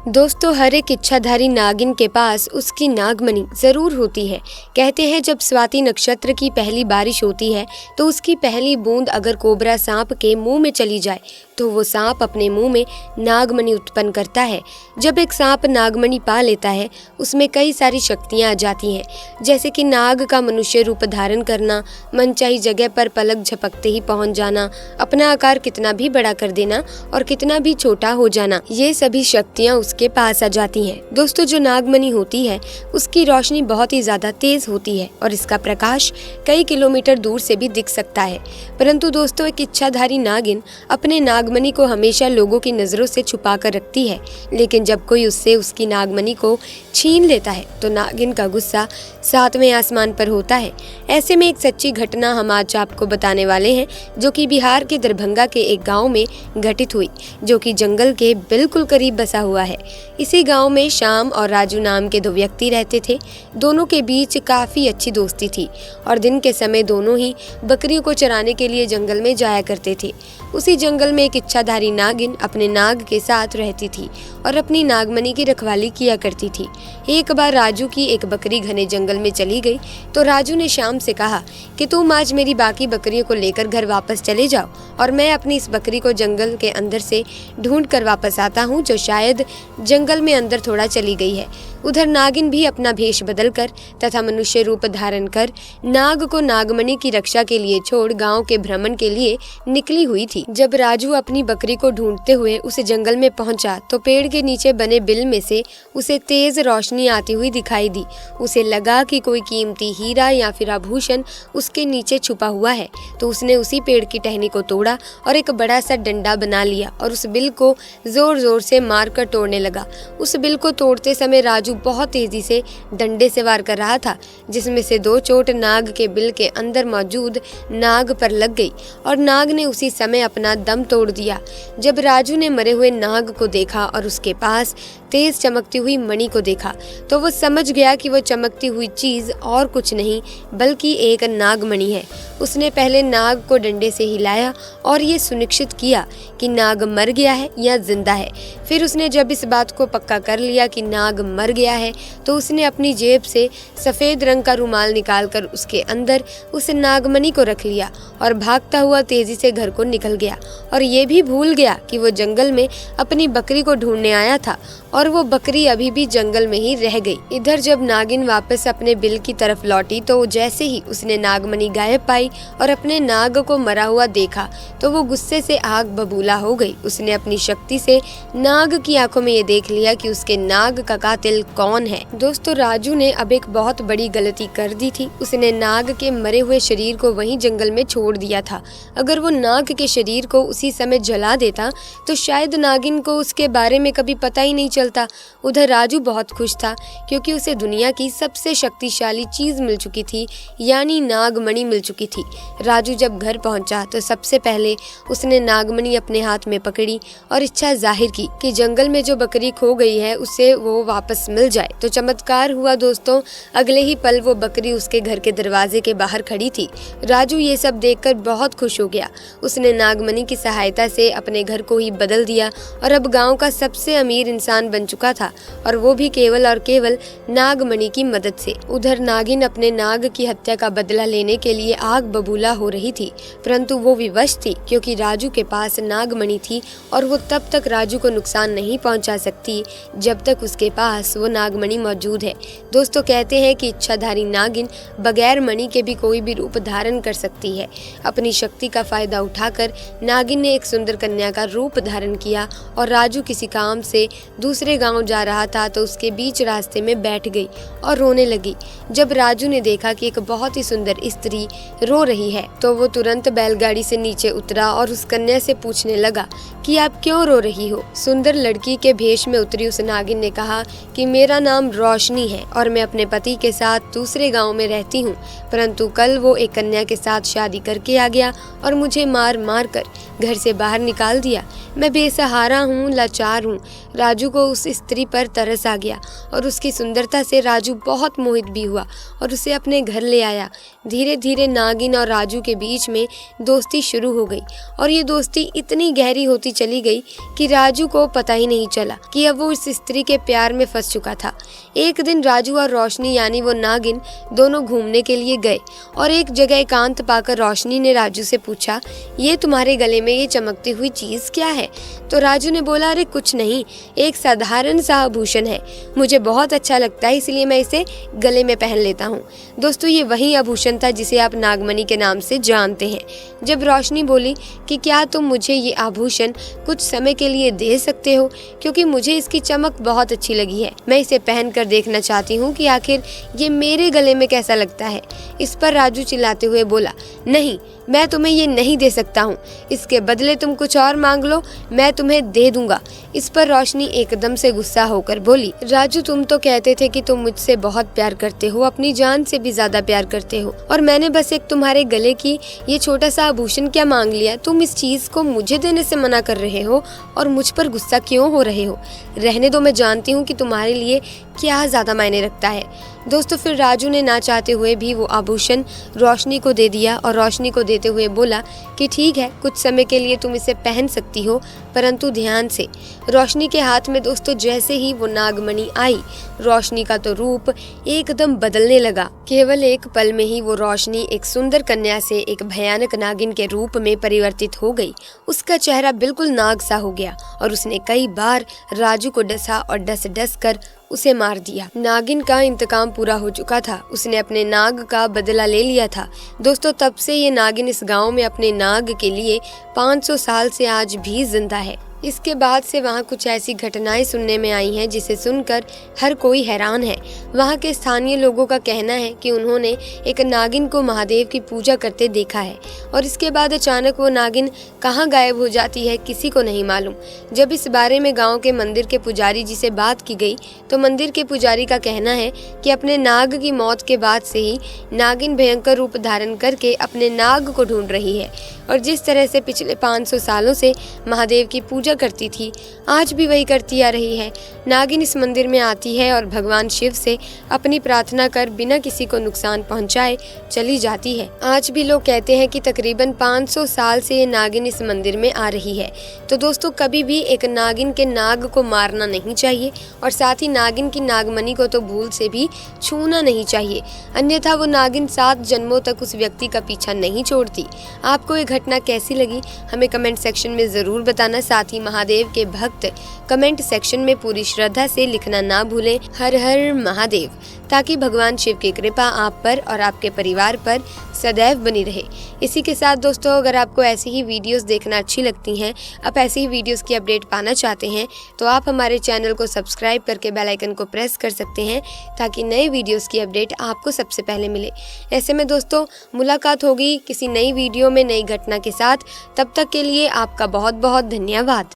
दोस्तों, हर एक इच्छाधारी नागिन के पास उसकी नागमणि जरूर होती है। कहते हैं जब स्वाति नक्षत्र की पहली बारिश होती है तो उसकी पहली बूंद अगर कोबरा सांप के मुंह में चली जाए तो वो सांप अपने मुंह में नागमणि उत्पन्न करता है। जब एक सांप नागमणि पा लेता है उसमें कई सारी शक्तियां आ जाती हैं, जैसे कि नाग का मनुष्य रूप धारण करना, मनचाही जगह पर पलक झपकते ही पहुंच जाना, अपना आकार कितना भी बड़ा कर देना और कितना भी छोटा हो जाना। ये सभी शक्तियां उसके पास आ जाती हैं। दोस्तों, जो नागमणि होती है उसकी रोशनी बहुत ही ज्यादा तेज होती है और इसका प्रकाश कई किलोमीटर दूर से भी दिख सकता है। परंतु दोस्तों, एक इच्छाधारी नागिन अपने नागमणि को हमेशा लोगों की नजरों से छुपा कर रखती है, लेकिन जब कोई उससे उसकी नागमणि को छीन लेता है तो नागिन का गुस्सा सातवें आसमान पर होता है। ऐसे में एक सच्ची घटना हम आज आपको बताने वाले हैं, जो कि बिहार के दरभंगा के एक गांव में घटित हुई, जो कि जंगल के बिल्कुल करीब बसा हुआ है। इसी गांव में श्याम और राजू नाम के दो व्यक्ति रहते थे। दोनों के बीच काफी अच्छी दोस्ती थी और दिन के समय दोनों ही बकरियों को चराने के लिए जंगल में जाया करते थे। उसी जंगल में एक इच्छाधारी नागिन अपने नाग के साथ रहती थी और अपनी नागमणि की रखवाली किया करती थी। एक बार राजू की एक बकरी घने जंगल में चली गई तो राजू ने श्याम से कहा कि तुम आज मेरी बाकी बकरियों को लेकर घर वापस चले जाओ और मैं अपनी इस बकरी को जंगल के अंदर से ढूंढ कर वापस आता हूँ, जो शायद जंगल में अंदर थोड़ा चली गई है। उधर नागिन भी अपना भेष बदलकर तथा मनुष्य रूप धारण कर नाग को नागमणि की रक्षा के लिए छोड़ गांव के भ्रमण के लिए निकली हुई थी। जब राजू अपनी बकरी को ढूंढते हुए उस जंगल में पहुंचा तो पेड़ के नीचे बने बिल में से उसे तेज रोशनी आती हुई दिखाई दी। उसे लगा कि कोई कीमती हीरा या फिर आभूषण उसके नीचे छुपा हुआ है, तो उसने उसी पेड़ की टहनी को तोड़ा और एक बड़ा सा डंडा बना लिया और उस बिल को जोर जोर से मार कर तोड़ने लगा। उस बिल को तोड़ते समय राजू बहुत तेजी से डंडे से वार कर रहा था, जिसमें से दो चोट नाग के बिल के अंदर मौजूद नाग पर लग गई और नाग ने उसी समय अपना दम तोड़ दिया। जब राजू ने मरे हुए नाग को देखा और उसके पास तेज चमकती हुई मणि को देखा तो वो समझ गया कि वो चमकती हुई चीज और कुछ नहीं बल्कि एक नागमणि है। उसने पहले नाग को डंडे से हिलाया और ये सुनिश्चित किया कि नाग मर गया है या जिंदा है। फिर उसने जब इस बात को पक्का कर लिया कि नाग मर गया है तो उसने अपनी जेब से सफेद रंग का रुमाल निकालकर उसके अंदर उस नागमणि को रख लिया और भागता हुआ तेजी से घर को निकल गया और ये भी भूल गया कि वो जंगल में अपनी बकरी को ढूंढने आया था और वो बकरी अभी भी जंगल में ही रह गई। इधर जब नागिन वापस अपने बिल की तरफ लौटी तो जैसे ही उसने नागमणि गायब पाई और अपने नाग को मरा हुआ देखा तो वो गुस्से से आग बबूला हो गई। उसने अपनी शक्ति से नाग की आंखों में ये देख लिया कि उसके नाग का कातिल कौन है। दोस्तों, राजू ने अब एक बहुत बड़ी गलती कर दी थी। उसने नाग के मरे हुए शरीर को वहीं जंगल में छोड़ दिया था। अगर वो नाग के शरीर को उसी समय जला देता तो शायद नागिन को उसके बारे में कभी पता ही नहीं चलता। उधर राजू बहुत खुश था क्योंकि उसे दुनिया की सबसे शक्तिशाली चीज मिल चुकी थी, यानी नागमणि मिल चुकी थी। राजू जब घर पहुंचा तो सबसे पहले उसने नागमणि अपने हाथ में पकड़ी और इच्छा जाहिर की कि जंगल में जो बकरी खो गई है उसे वो वापस मिल जाए। तो चमत्कार हुआ दोस्तों, अगले ही पल वो बकरी उसके घर के दरवाजे के बाहर खड़ी थी। राजू ये सब देखकर बहुत खुश हो गया। उसने नागमणि की सहायता से अपने घर को ही बदल दिया और अब गांव का सबसे अमीर इंसान बन चुका था, और वो भी केवल और केवल नागमणि की मदद से। उधर नागिन अपने नाग की हत्या का बदला लेने के लिए आग बबूला हो रही थी, परंतु वो विवश थी क्योंकि राजू के पास नागमणि थी और वो तब तक राजू को नुकसान नहीं पहुंचा सकती जब तक उसके पास वो नागमणि मौजूद है। दोस्तों, कहते हैं कि इच्छाधारी नागिन बगैर मणि के भी कोई भी रूप धारण कर सकती है। अपनी शक्ति का फायदा उठाकर नागिन ने एक सुंदर कन्या का रूप धारण किया और राजू किसी काम से दूसरे गांव जा रहा था तो उसके बीच रास्ते में बैठ गई और रोने लगी। जब राजू ने देखा कि एक बहुत ही सुंदर स्त्री रो रही है तो वो तुरंत बैलगाड़ी से नीचे उतरा और उस कन्या से पूछने लगा कि आप क्यों रो रही हो। सुंदर लड़की के भेष में उतरी उस नागिन ने कहा कि मेरा नाम रोशनी है और मैं अपने पति के साथ दूसरे गांव में रहती हूँ, परंतु कल वो एक कन्या के साथ शादी करके आ गया और मुझे मार मार कर घर से बाहर निकाल दिया। मैं बेसहारा हूँ, लाचार हूँ। राजू को उस स्त्री पर तरस आ गया और उसकी सुंदरता से राजू बहुत मोहित भी हुआ और उसे अपने घर ले आया। धीरे धीरे नागिन और राजू के बीच में दोस्ती शुरू हो गई और ये दोस्ती इतनी गहरी होती चली गई कि राजू को पता ही नहीं चला कि अब वो इस स्त्री के प्यार में फंस चुका था। एक दिन राजू और रोशनी यानी वो नागिन दोनों घूमने के लिए गए और एक जगह एकांत पाकर रोशनी ने राजू से पूछा, ये तुम्हारे गले में ये चमकती हुई चीज क्या है? तो राजू ने बोला, अरे कुछ नहीं, एक साधारण सा आभूषण है, मुझे बहुत अच्छा लगता है इसलिए मैं इसे गले में पहन लेता हूँ। दोस्तों, ये वही आभूषण था जिसे आप नागमणि के नाम से जानते हैं। जब रोशनी बोली कि क्या तुम मुझे ये आभूषण कुछ समय के लिए दे सकते हो, क्योंकि मुझे इसकी चमक बहुत अच्छी लगी है, मैं इसे पहन कर देखना चाहती हूँ कि आखिर ये मेरे गले में कैसा लगता है। इस पर राजू चिल्लाते हुए बोला, नहीं, मैं तुम्हें ये नहीं दे सकता हूँ, इसके बदले तुम कुछ और मांग लो, मैं तुम्हें दे दूंगा। इस पर रोशनी एकदम से गुस्सा होकर बोली, राजू तुम तो कहते थे कि तुम मुझसे बहुत प्यार करते हो, अपनी जान से भी ज्यादा प्यार करते हो, और मैंने बस एक तुम्हारे गले की ये छोटा सा आभूषण क्या मांग लिया, तुम इस चीज को मुझे देने से मना कर रहे हो और मुझ पर गुस्सा क्यों हो रहे हो? रहने दो, मैं जानती हूँ कि तुम्हारे लिए क्या ज्यादा मायने रखता है। दोस्तों, फिर राजू ने ना चाहते हुए भी वो आभूषण रोशनी को दे दिया और रोशनी को देते हुए बोला कि ठीक है, कुछ समय के लिए तुम इसे पहन सकती हो, परंतु ध्यान से। रोशनी के हाथ में दोस्तों जैसे ही वो नागमणि आई, रोशनी का तो रूप एकदम बदलने लगा। केवल एक पल में ही वो रोशनी एक सुंदर कन्या से एक भयानक नागिन के रूप में परिवर्तित हो गई। उसका चेहरा बिल्कुल नाग सा हो गया और उसने कई बार राजू को डसा और डस डस कर उसे मार दिया। नागिन का इंतकाम पूरा हो चुका था, उसने अपने नाग का बदला ले लिया था। दोस्तों, तब से ये नागिन इस गांव में अपने नाग के लिए 500 साल से आज भी जिंदा है। इसके बाद से वहाँ कुछ ऐसी घटनाएं सुनने में आई हैं जिसे सुनकर हर कोई हैरान है। वहाँ के स्थानीय लोगों का कहना है कि उन्होंने एक नागिन को महादेव की पूजा करते देखा है और इसके बाद अचानक वो नागिन कहाँ गायब हो जाती है किसी को नहीं मालूम। जब इस बारे में गांव के मंदिर के पुजारी जी से बात की गई तो मंदिर के पुजारी का कहना है कि अपने नाग की मौत के बाद से ही नागिन भयंकर रूप धारण करके अपने नाग को ढूंढ रही है और जिस तरह से पिछले 500 सालों से महादेव की पूजा करती थी, आज भी वही करती आ रही है। नागिन इस मंदिर में आती है और भगवान शिव से अपनी प्रार्थना कर बिना किसी को नुकसान पहुंचाए चली जाती है। आज भी लोग कहते हैं कि तकरीबन 500 साल से ये नागिन इस मंदिर में आ रही है। तो दोस्तों, कभी भी एक नागिन के नाग को मारना नहीं चाहिए और साथ ही नागिन की नागमणि को तो भूल से भी छूना नहीं चाहिए, अन्यथा वो नागिन 7 जन्मों तक उस व्यक्ति का पीछा नहीं छोड़ती। आपको ये घटना कैसी लगी हमें कमेंट सेक्शन में जरूर बताना। साथ ही महादेव के भक्त कमेंट सेक्शन में पूरी श्रद्धा से लिखना ना भूलें, हर हर महादेव, ताकि भगवान शिव की कृपा आप पर और आपके परिवार पर सदैव बनी रहे। इसी के साथ दोस्तों, अगर आपको ऐसी ही वीडियोस देखना अच्छी लगती हैं, आप ऐसी ही वीडियोस की अपडेट पाना चाहते हैं, तो आप हमारे चैनल को सब्सक्राइब करके बेल आइकन को प्रेस कर सकते हैं ताकि नए वीडियोस की अपडेट आपको सबसे पहले मिले। ऐसे में दोस्तों, मुलाकात होगी किसी नई वीडियो में नई घटना के साथ। तब तक के लिए आपका बहुत बहुत धन्यवाद।